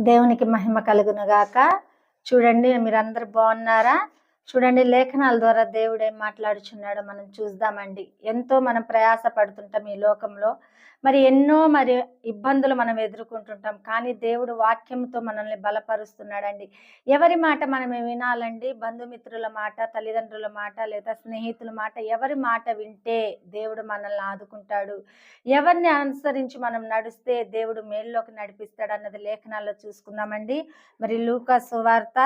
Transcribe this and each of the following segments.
దేవునికి మహిమ కలుగును గాక. చూడండి, మీరందరూ బాగున్నారా? చూడండి, లేఖనాల ద్వారా దేవుడు ఏం మాట్లాడుచున్నాడో మనం చూద్దామండి. ఎంతో మనం ప్రయాస పడుతుంటాం ఈ లోకంలో, ఎన్నో ఇబ్బందులు మనం ఎదుర్కొంటుంటాం. కానీ దేవుడు వాక్యంతో మనల్ని బలపరుస్తున్నాడండి. ఎవరి మాట మనం వినాలండి? బంధుమిత్రుల మాట, తల్లిదండ్రుల మాట, లేదా స్నేహితుల మాట? ఎవరి మాట వింటే దేవుడు మనల్ని ఆదుకుంటాడు? ఎవరిని అనుసరించి మనం నడిస్తే దేవుడు మేలులోకి నడిపిస్తాడు అన్నది లేఖనాల్లో చూసుకుందామండి. లూకా సువార్త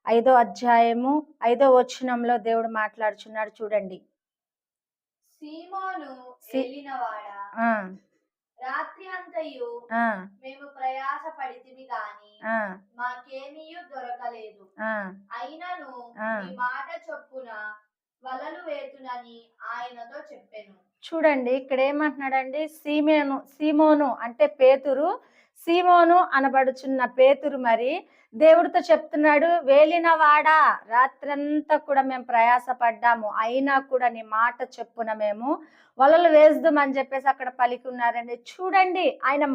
5వ అధ్యాయము 5వ వచనంలో దేవుడు మాట్లాడుచున్నాడు. చూడండి. సీమోను ఏలినవాడా, రాత్రి అంతయు మేము ప్రయాస పడితిమి గాని మాకేమీయు దొరకలేదు. అయినను ఈ మాట చొప్పున వలలు వేతునని ఆయనతో చెప్పెను. చూడండి, ఇక్కడ ఏమంటున్నాడండి? సీమోను అంటే పేతురు. సీమోను అనబడుచున్న పేతురు దేవుడితో చెప్తున్నాడు, వేలినవాడా, రాత్రంతా కూడా మేము ప్రయాసపడ్డాము, అయినా కూడా నీ మాట చెప్పున మేము వలలు వేద్దామని చెప్పేసి అక్కడ పలికి ఉన్నారండి. చూడండి, ఆయన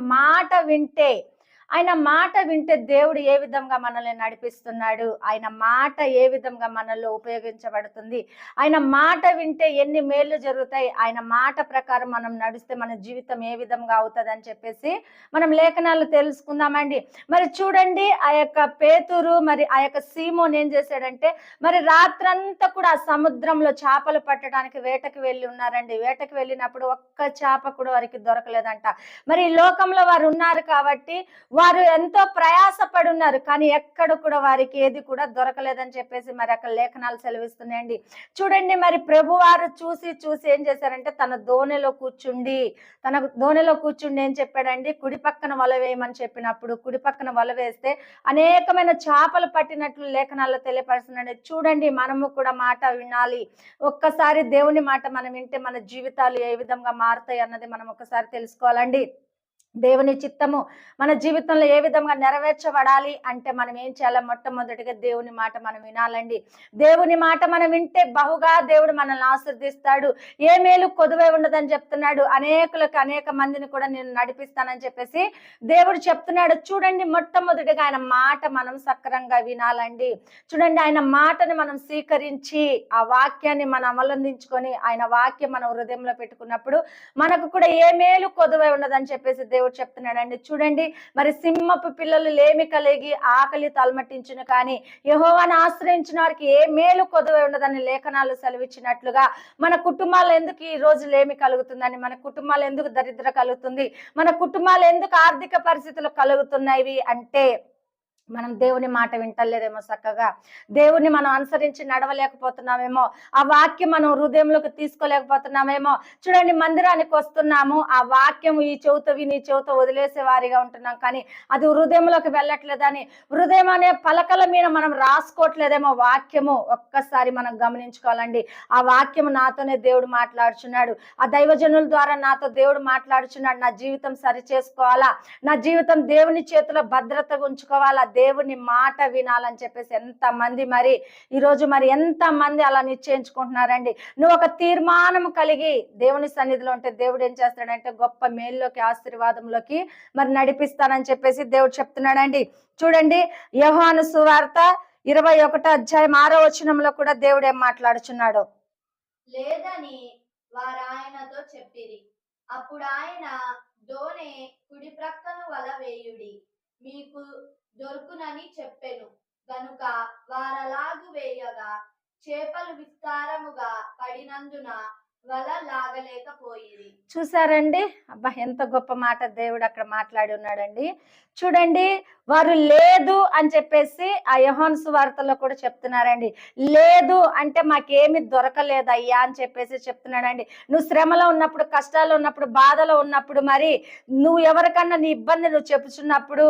మాట వింటే దేవుడు ఏ విధంగా మనల్ని నడిపిస్తున్నాడు, ఆయన మాట ఏ విధంగా మనల్లో ఉపయోగించబడుతుంది, ఆయన మాట వింటే ఎన్ని మేళ్ళు జరుగుతాయి, ఆయన మాట ప్రకారం మనం నడిస్తే మన జీవితం ఏ విధంగా అవుతుంది అని చెప్పేసి మనం లేఖనాలు తెలుసుకుందామండి. చూడండి, ఆ యొక్క పేతురు ఆ యొక్క సీమోన్ ఏం చేశాడంటే రాత్రంతా కూడా సముద్రంలో చేపలు పట్టడానికి వేటకి వెళ్ళి ఉన్నారండి. వేటకి వెళ్ళినప్పుడు ఒక్క చేప కూడా వారికి దొరకలేదంట. ఈ లోకంలో వారు ఉన్నారు కాబట్టి వారు ఎంతో ప్రయాసపడి ఉన్నారు, కానీ ఎక్కడ కూడా వారికి ఏది కూడా దొరకలేదని చెప్పేసి అక్కడ లేఖనాలు సెలవిస్తున్నాయండి. చూడండి, ప్రభు వారు చూసి ఏం చేశారంటే తన దోణిలో కూర్చుండి ఏం చెప్పాడండి? కుడి పక్కన వల వేయమని చెప్పినప్పుడు కుడి పక్కన వల వేస్తే అనేకమైన చేపలు పట్టినట్లు లేఖనాల్లో తెలియపరుస్తున్నాడు. చూడండి, మనము కూడా మాట వినాలి. ఒక్కసారి దేవుని మాట మనం వింటే మన జీవితాలు ఏ విధంగా మారుతాయి అన్నది మనం ఒకసారి తెలుసుకోవాలండి. దేవుని చిత్తము మన జీవితంలో ఏ విధంగా నెరవేర్చబడాలి అంటే మనం ఏం చేయాలి? మొట్టమొదటిగా దేవుని మాట మనం వినాలండి. దేవుని మాట మనం వింటే బహుగా దేవుడు మనల్ని ఆశీర్దిస్తాడు. ఏ మేలు కొదువై ఉండదని చెప్తున్నాడు. అనేక మందిని కూడా నేను నడిపిస్తానని చెప్పేసి దేవుడు చెప్తున్నాడు. చూడండి, మొట్టమొదటిగా ఆయన మాట మనం సక్రంగా వినాలండి. చూడండి, ఆయన మాటను మనం స్వీకరించి ఆ వాక్యాన్ని మనం అవలంబించుకొని ఆయన వాక్యం మన హృదయంలో పెట్టుకున్నప్పుడు మనకు కూడా ఏ మేలు కొదువై ఉండదని చెప్పేసి దేవుడు చెప్తున్నాడండి. చూడండి, సింహపు పిల్లలు లేమి కలిగి ఆకలి తలమట్టించును, కానీ యెహోవాను ఆశ్రయించిన వారికి ఏ మేలు కొదువై ఉండదని లేఖనాలు సెలవిచ్చినట్లుగా మన కుటుంబాలు ఎందుకు ఈ రోజు లేమి కలుగుతుందని, మన కుటుంబాలు ఎందుకు దరిద్ర కలుగుతుంది, మన కుటుంబాలు ఎందుకు ఆర్థిక పరిస్థితులు కలుగుతున్నాయి అంటే మనం దేవుని మాట వింటలేదేమో, చక్కగా దేవుని మనం అనుసరించి నడవలేకపోతున్నామేమో, ఆ వాక్యం మనం హృదయంలోకి తీసుకోలేకపోతున్నామేమో. చూడండి, మందిరానికి వస్తున్నాము, ఆ వాక్యం ఈ చెవుతో విని చెవుతో వదిలేసే వారిగా ఉంటున్నాం, కానీ అది హృదయంలోకి వెళ్ళట్లేదని హృదయం అనే పలకల మీద మనం రాసుకోవట్లేదేమో వాక్యము. ఒక్కసారి మనం గమనించుకోవాలండి. ఆ వాక్యము నాతోనే దేవుడు మాట్లాడుచున్నాడు, ఆ దైవజనుల ద్వారా నాతో దేవుడు మాట్లాడుచున్నాడు. నా జీవితం సరి చేసుకోవాలా, నా జీవితం దేవుని చేతిలో భద్రతగా ఉంచుకోవాలా, దేవుని మాట వినాలని చెప్పేసి ఎంతమంది ఈరోజు ఎంతమంది అలా నిశ్చయించుకుంటున్నారండి. నువ్వు ఒక తీర్మానం కలిగి దేవుని సన్నిధిలో ఉంటే దేవుడు ఏం చేస్తాడంటే గొప్ప మేల్లోకి ఆశీర్వాదంలోకి నడిపిస్తానని చెప్పేసి దేవుడు చెప్తున్నాడండి. చూడండి, యోహాను సువార్త 21వ అధ్యాయం 6వ వచనంలో కూడా దేవుడు ఏం మాట్లాడుచున్నాడు? లేదని వారు ఆయనతో చెప్పిరి. అప్పుడు ఆయన, దోణె కుడి ప్రక్కను వల వేయుడి, మీకు దొరుకునని చెప్పెను. గనుక వారలాగు వేయగా చేపలు విస్తారముగా పడినందున వల లాగలేకపోయింది. చూసారండి, అబ్బా ఎంత గొప్ప మాట దేవుడు అక్కడ మాట్లాడి ఉన్నాడండి. చూడండి, వారు లేదు అని చెప్పేసి ఆ యోహాను సువార్తలో కూడా చెప్తున్నారండి. లేదు అంటే మాకేమి దొరకలేదయ్యా అని చెప్పేసి చెప్తున్నాడండి. నువ్వు శ్రమలో ఉన్నప్పుడు, కష్టాలు ఉన్నప్పుడు, బాధలో ఉన్నప్పుడు నువ్వు ఎవరికన్నా నీ ఇబ్బంది నువ్వు చెప్పుచున్నప్పుడు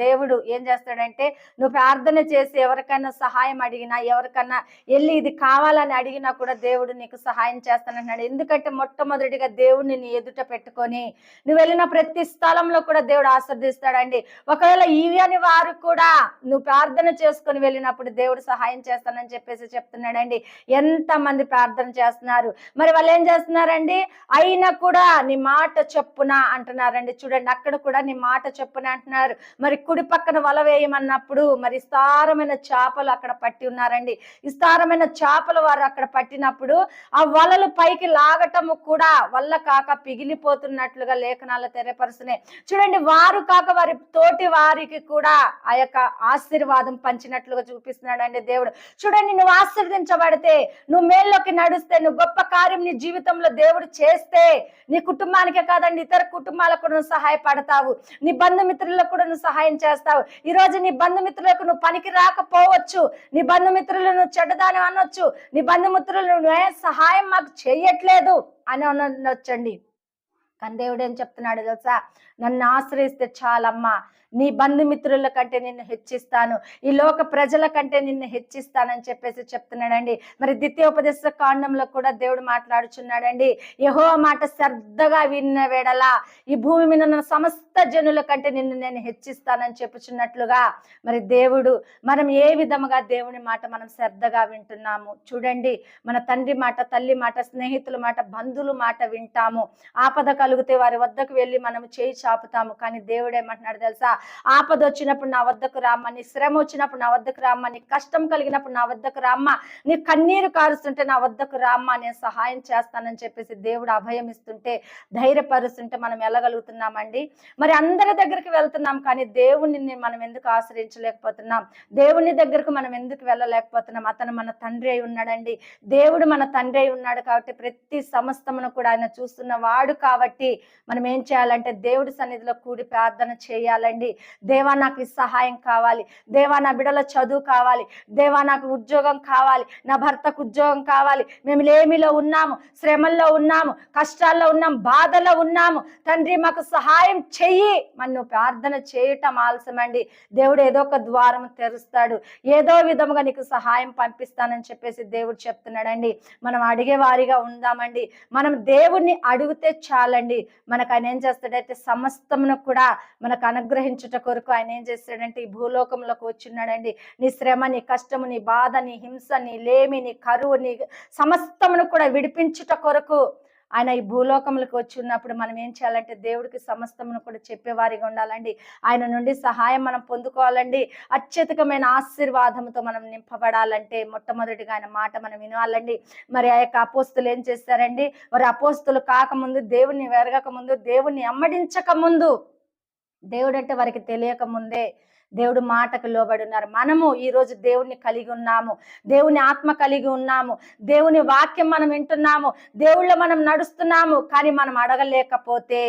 దేవుడు ఏం చేస్తాడంటే నువ్వు ప్రార్థన చేసి ఎవరికైనా సహాయం అడిగినా, ఎవరికన్నా వెళ్ళి ఇది కావాలని అడిగినా కూడా దేవుడు నీకు సహాయం చేస్తానంటున్నాడు. ఎందుకంటే మొట్టమొదటిగా దేవుడిని నీ ఎదుట పెట్టుకొని నువ్వు వెళ్ళిన ప్రతి స్థలంలో కూడా దేవుడు ఆశీర్దిస్తాడండి. ఒకవేళ ఈ తీయని వారు కూడా నువ్వు ప్రార్థన చేసుకొని వెళ్ళినప్పుడు దేవుడు సహాయం చేస్తానని చెప్పేసి చెప్తున్నాడండి. ఎంతమంది ప్రార్థన చేస్తున్నారు, మరి వాళ్ళు ఏం చేస్తున్నారండి? అయినా కూడా నీ మాట చొప్పున అంటున్నారండి. చూడండి, అక్కడ కూడా నీ మాట చొప్పున అంటున్నారు. మరి కుడి పక్కన వల వేయమన్నప్పుడు మరి విస్తారమైన చేపలు అక్కడ పట్టి ఉన్నారండి. విస్తారమైన చేపలు వారు అక్కడ పట్టినప్పుడు ఆ వలలు పైకి లాగటము కూడా వల్ల కాక పిగిలిపోతున్నట్లుగా లేఖనాలు తెలియపరుస్తున్నాయి. చూడండి, వారు కాక వారి తోటి వారికి కూడా ఆ యొక్క ఆశీర్వాదం పంచినట్లుగా చూపిస్తున్నాడండి దేవుడు. చూడండి, నువ్వు ఆశీర్వదించబడితే, నువ్వు మేల్లోకి నడుస్తే, నువ్వు గొప్ప కార్యం నీ జీవితంలో దేవుడు చేస్తే, నీ కుటుంబానికే కాదండి ఇతర కుటుంబాలకు కూడా నువ్వు సహాయపడతావు. నీ బంధుమిత్రులకు కూడా నువ్వు సహాయం చేస్తావు. ఈ రోజు నీ బంధుమిత్రులకు నువ్వు పనికి రాకపోవచ్చు, నీ బంధుమిత్రులు నువ్వు చెడ్డదాని అనొచ్చు, నీ బంధుమిత్రులు నువ్వే సహాయం మాకు చేయట్లేదు అని అనొచ్చండి. కానీ దేవుడు ఏం చెప్తున్నాడు తెలుసా? నన్ను ఆశ్రయిస్తే చాలమ్మా, నీ బంధుమిత్రుల కంటే నిన్ను హెచ్చిస్తాను, ఈ లోక ప్రజల కంటే నిన్ను హెచ్చిస్తానని చెప్పేసి చెప్తున్నాడండి. మరి ద్వితీయోపదేశ కాండంలో కూడా దేవుడు మాట్లాడుచున్నాడండి. యెహోవా మాట శ్రద్ధగా విన్న వేళలా ఈ భూమి మీద ఉన్న సమస్త జనుల కంటే నిన్ను నేను హెచ్చిస్తానని చెప్పుచున్నట్లుగా మరి దేవుడు, మనం ఏ విధముగా దేవుని మాట మనం శ్రద్ధగా వింటున్నాము? చూడండి, మన తండ్రి మాట, తల్లి మాట, స్నేహితుల మాట, బంధువుల మాట వింటాము. ఆపద కలిగితే వారి వద్దకు వెళ్ళి మనము చేయి చాపుతాము. కానీ దేవుడు ఏమంటున్నాడు తెలుసా? ఆపద వచ్చినప్పుడు నా వద్దకు రామ్మ, నీ శ్రమ వచ్చినప్పుడు నా వద్దకు రామ్మ, నీ కష్టం కలిగినప్పుడు నా వద్దకు రామ్మ, నీ కన్నీరు కారుస్తుంటే నా వద్దకు రామ్మ, నేను సహాయం చేస్తానని చెప్పేసి దేవుడు అభయం ఇస్తుంటే, ధైర్యపరుస్తుంటే మనం వెళ్ళగలుగుతున్నామండి. మరి అందరి దగ్గరికి వెళ్తున్నాం, కానీ దేవుణ్ణి మనం ఎందుకు ఆశ్రయించలేకపోతున్నాం? దేవుని దగ్గరకు మనం ఎందుకు వెళ్ళలేకపోతున్నాం? అతను మన తండ్రి అయి ఉన్నాడండి. దేవుడు మన తండ్రి అయి ఉన్నాడు కాబట్టి ప్రతి సమస్తమును కూడా ఆయన చూస్తున్న వాడు కాబట్టి మనం ఏం చేయాలంటే దేవుడి సన్నిధిలో కూడి ప్రార్థన చేయాలండి. దేవా, నాకు ఈ సహాయం కావాలి, దేవా నా బిడ్డల చదువు కావాలి, దేవా నాకు ఉద్యోగం కావాలి, నా భర్తకు ఉద్యోగం కావాలి, మేము లేమిలో ఉన్నాము, శ్రమల్లో ఉన్నాము, కష్టాల్లో ఉన్నాము, బాధలో ఉన్నాము, తండ్రి మాకు సహాయం చెయ్యి. మరి నువ్వు ప్రార్థన చేయటం ఆలస్యమండి, దేవుడు ఏదో ఒక ద్వారం తెరుస్తాడు, ఏదో విధముగా నీకు సహాయం పంపిస్తానని చెప్పేసి దేవుడు చెప్తున్నాడండి. మనం అడిగే వారిగా ఉందామండి. మనం దేవుణ్ణి అడిగితే చాలండి, మనకు ఆయన ఏం చేస్తాడంటే సమస్తమును కూడా మనకు అనుగ్రహించుట కొరకు ఆయన ఏం చేస్తాడంటే ఈ భూలోకంలోకి వచ్చిన్నాడండి. నీ శ్రమ, నీ కష్టము, నీ బాధ, నీ హింస, నీ లేమి, నీ కరువు, నీ సమస్తమును కూడా విడిపించుట కొరకు ఆయన ఈ భూలోకంలోకి వచ్చి ఉన్నప్పుడు మనం ఏం చేయాలంటే దేవుడికి సమస్తమును కూడా చెప్పేవారిగా ఉండాలండి. ఆయన నుండి సహాయం మనం పొందుకోవాలండి. అత్యధికమైన ఆశీర్వాదంతో మనం నింపబడాలంటే మొట్టమొదటిగా ఆయన మాట మనం వినాలండి. మరి ఆ యొక్క అపోస్తులు ఏం చేస్తారండి? వారి అపోస్తులు కాకముందు, దేవుణ్ణి వెరగక ముందు, దేవుణ్ణి అమ్మడించక ముందు, దేవుడు అంటే వారికి తెలియక ముందే దేవుడు మాటకు లోబడి ఉన్నారు. మనము ఈ రోజు దేవుణ్ణి కలిగి ఉన్నాము, దేవుని ఆత్మ కలిగి ఉన్నాము, దేవుని వాక్యం మనం వింటున్నాము, దేవుళ్ళో మనం నడుస్తున్నాము. కానీ మనం అడగలేకపోతే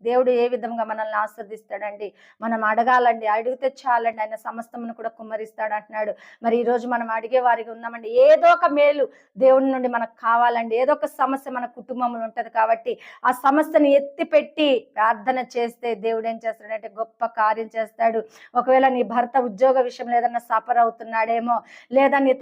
దేవుడు ఏ విధంగా మనల్ని ఆశీర్దిస్తాడండి? మనం అడగాలండి, అడిగితే చాలండి, ఆయన సమస్తమును కూడా కుమ్మరిస్తాడు అంటున్నాడు. మరి ఈ రోజు మనం అడిగే వారికి ఉన్నామండి. ఏదో ఒక మేలు దేవుడి నుండి మనకు కావాలండి. ఏదో ఒక సమస్య మన కుటుంబంలో ఉంటది కాబట్టి ఆ సమస్యను ఎత్తి పెట్టి ప్రార్థన చేస్తే దేవుడు ఏం చేస్తాడంటే గొప్ప కార్యం చేస్తాడు. ఒకవేళ నీ భర్త ఉద్యోగ విషయంలో ఏదన్నా సఫర్ అవుతున్నాడేమో, లేదా నీ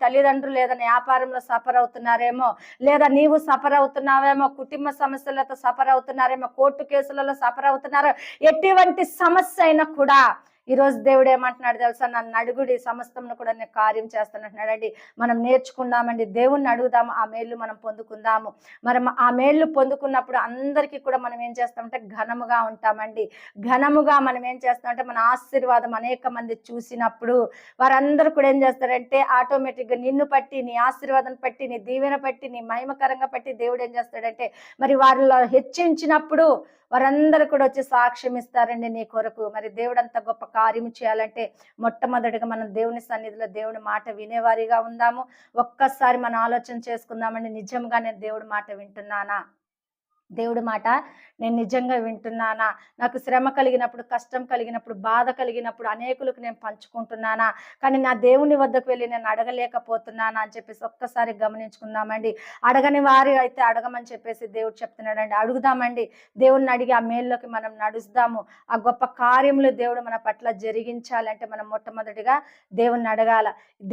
తల్లిదండ్రులు ఏదైనా వ్యాపారంలో సఫర్ అవుతున్నారేమో, లేదా నీవు సఫర్ అవుతున్నావేమో, కుటుంబ సమస్యలతో సఫర్ అవుతున్నారేమో, కోర్టు కేసులలో సఫర్ అవుతున్నారు, ఎటువంటి సమస్య అయినా కూడా ఈరోజు దేవుడు ఏమంటున్నాడు తెలుసా? నన్ను అడుగుడి, సమస్తమును కూడా నేను కార్యం చేస్తానంటున్నాడండి. మనం నేర్చుకుందామండి, దేవుణ్ణి అడుగుదాము, ఆ మేళ్ళు మనం పొందుకుందాము. మరి ఆ మేళ్ళు పొందుకున్నప్పుడు అందరికీ కూడా మనం ఏం చేస్తామంటే ఘనముగా ఉంటామండి. ఘనముగా మనం ఏం చేస్తామంటే మన ఆశీర్వాదం అనేక మంది చూసినప్పుడు వారందరూ కూడా ఏం చేస్తారంటే ఆటోమేటిక్గా నిన్ను పట్టి, నీ ఆశీర్వాదం పట్టి, నీ దీవెన పట్టి, నీ మహిమకరంగా పట్టి దేవుడు ఏం చేస్తాడంటే మరి వారిలో హెచ్చించినప్పుడు వారందరూ కూడా వచ్చి సాక్ష్యం ఇస్తారండి నీ కొరకు. మరి దేవుడు అంత గొప్ప కార్యం చేయాలంటే మొట్టమొదటిగా మనం దేవుని సన్నిధిలో దేవుని మాట వినేవారిగా ఉందాము. ఒక్కసారి మనం ఆలోచన చేసుకుందామండి, నిజంగా నేను దేవుడి మాట వింటున్నానా? దేవుడి మాట నేను నిజంగా వింటున్నానా? నాకు శ్రమ కలిగినప్పుడు, కష్టం కలిగినప్పుడు, బాధ కలిగినప్పుడు అనేకులకు నేను పంచుకుంటున్నానా? కానీ నా దేవుని వద్దకు వెళ్ళి నేను అడగలేకపోతున్నానా అని చెప్పేసి ఒక్కసారి గమనించుకుందామండి. అడగని వారి అయితే అడగమని చెప్పేసి దేవుడు చెప్తున్నాడండి. అడుగుదామండి, దేవుణ్ణి అడిగి ఆ మేల్లోకి మనం నడుస్తాము. ఆ గొప్ప కార్యములు దేవుడు మన పట్ల జరిగించాలంటే మనం మొట్టమొదటిగా దేవుణ్ణి అడగాల.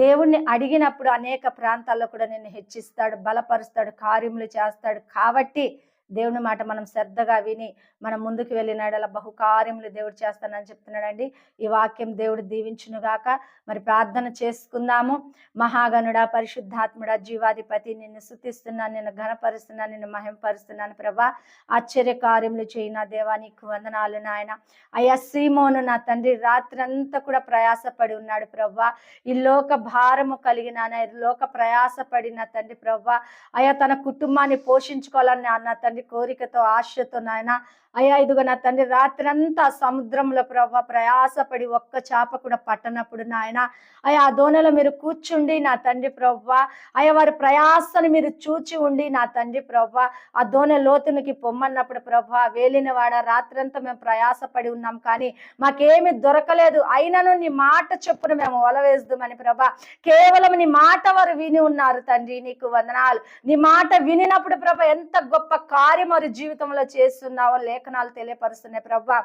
దేవుణ్ణి అడిగినప్పుడు అనేక ప్రాంతాల్లో కూడా నిన్ను హెచ్చిస్తాడు, బలపరుస్తాడు, కార్యములు చేస్తాడు. కాబట్టి దేవుని మాట మనం శ్రద్ధగా విని మనం ముందుకు వెళ్ళినాడలా బహుకార్యములు దేవుడు చేస్తానని చెప్తున్నాడండి. ఈ వాక్యం దేవుడు దీవించును గాక. మరి ప్రార్థన చేసుకుందాము. మహాగణుడా, పరిశుద్ధాత్ముడా, జీవాధిపతి, నిన్ను స్తుతిస్తున్నాను, నిన్ను ఘనపరుస్తున్నాను, నిన్ను మహింపరుస్తున్నాను ప్రభా. ఆశ్చర్య కార్యములు చేయి నా దేవా, నీకు వందనాలు నాయన. అయ్యా సీమోను నా తండ్రి రాత్రంతా కూడా ప్రయాసపడి ఉన్నాడు ప్రభా. ఈ లోక భారము కలిగిన లోక ప్రయాసపడిన తండ్రి ప్రభా. అయ్యా తన కుటుంబాన్ని పోషించుకోవాలని నా తండ్రి కోరికతో, ఆశతో నాయన. అయ్యా ఇదిగో నా తండ్రి రాత్రంతా సముద్రంలో ప్రభా ప్రయాసపడి ఒక్క చేప కూడా పట్టనప్పుడు నాయన, అయ్యా ఆ దోణిలో మీరు కూర్చుండి నా తండ్రి ప్రభా. అయ్యా వారి ప్రయాసను మీరు చూచి ఉండి నా తండ్రి ప్రభా ఆ దోణి లోతునికి పొమ్మన్నప్పుడు ప్రభా, వేలిన వాడ రాత్రంతా మేము ప్రయాసపడి ఉన్నాం కానీ మాకేమి దొరకలేదు, అయినను నీ మాట చొప్పున మేము వల వేద్దామని ప్రభా, కేవలం నీ మాట వారు విని ఉన్నారు తండ్రి. నీకు వందనాలు. నీ మాట వినినప్పుడు ప్రభా ఎంత గొప్ప కార్యం వారి జీవితంలో చేస్తున్నావో లేఖనాలు తెలియపరుస్తున్నాయి ప్రభా.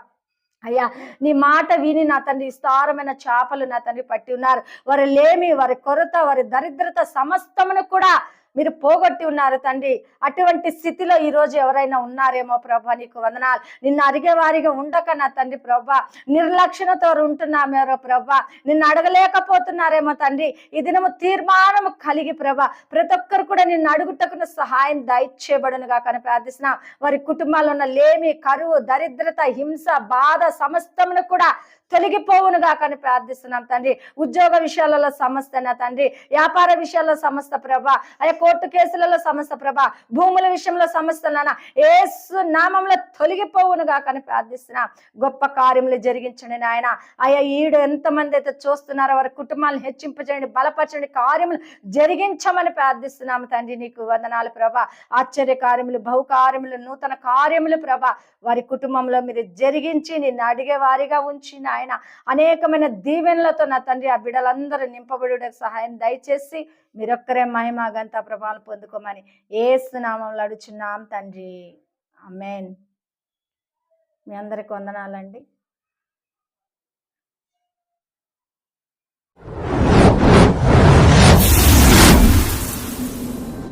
అయ్యా నీ మాట విని నా తండ్రి విస్తారమైన చేపలు నా తండ్రి పట్టి ఉన్నారు. వారి లేమి, వారి కొరత, వారి దరిద్రత సమస్తమును కూడా మీరు పోగొట్టి ఉన్నారు తండ్రి. అటువంటి స్థితిలో ఈ రోజు ఎవరైనా ఉన్నారేమో ప్రభా, నీకు వందనాలు. నిన్ను అడిగే వారిగా ఉండక నా తండ్రి ప్రభా నిర్లక్ష్యతతో ఉంటున్నామేరో ప్రభా, నిన్ను అడగలేకపోతున్నారేమో తండ్రి. ఈ దినము తీర్మానము కలిగి ప్రభా ప్రతి ఒక్కరు కూడా నిన్ను అడుగుటకున్న సహాయం దయచేయబడునుగా కానీ ప్రార్థిస్తున్నాం. వారి కుటుంబాల్లో ఉన్న లేమి, కరువు, దరిద్రత, హింస, బాధ సమస్తమును కూడా తొలగిపోవునుగా కానీ ప్రార్థిస్తున్నాం తండ్రి. ఉద్యోగ విషయాలలో సమస్త నా తండ్రి, వ్యాపార విషయాల్లో సమస్త ప్రభా, అయ్యా కోర్టు కేసులలో సమస్త ప్రభా, భూముల విషయంలో సమస్త నాన్న యేసు నామంలో తొలగిపోవునుగా కానీ ప్రార్థిస్తున్నాం. గొప్ప కార్యములు జరిగించండి నాయన. అయ్యా ఈడు ఎంతమంది అయితే చూస్తున్నారో వారి కుటుంబాలను హెచ్చింపచేయండి, బలపరచండి, కార్యములు జరిగించమని ప్రార్థిస్తున్నాము తండ్రి. నీకు వందనాలు ప్రభా. ఆశ్చర్య కార్యములు, బహుకార్యములు, నూతన కార్యములు ప్రభా వారి కుటుంబంలో మీరు జరిగించి నిన్ను అడిగే వారిగా ఉంచి నాయన అనేకమైన దీవెనలతో నా తండ్రి ఆ బిడ్డలందరూ నింపబడుటకు సహాయం దయచేసి మీరొక్కరే మహిమ గంత ప్రభావం పొందుకోమని యేసు నామములో అడుగుచున్నాం తండ్రి. ఆమేన్. మీ అందరికి వందనాలండి.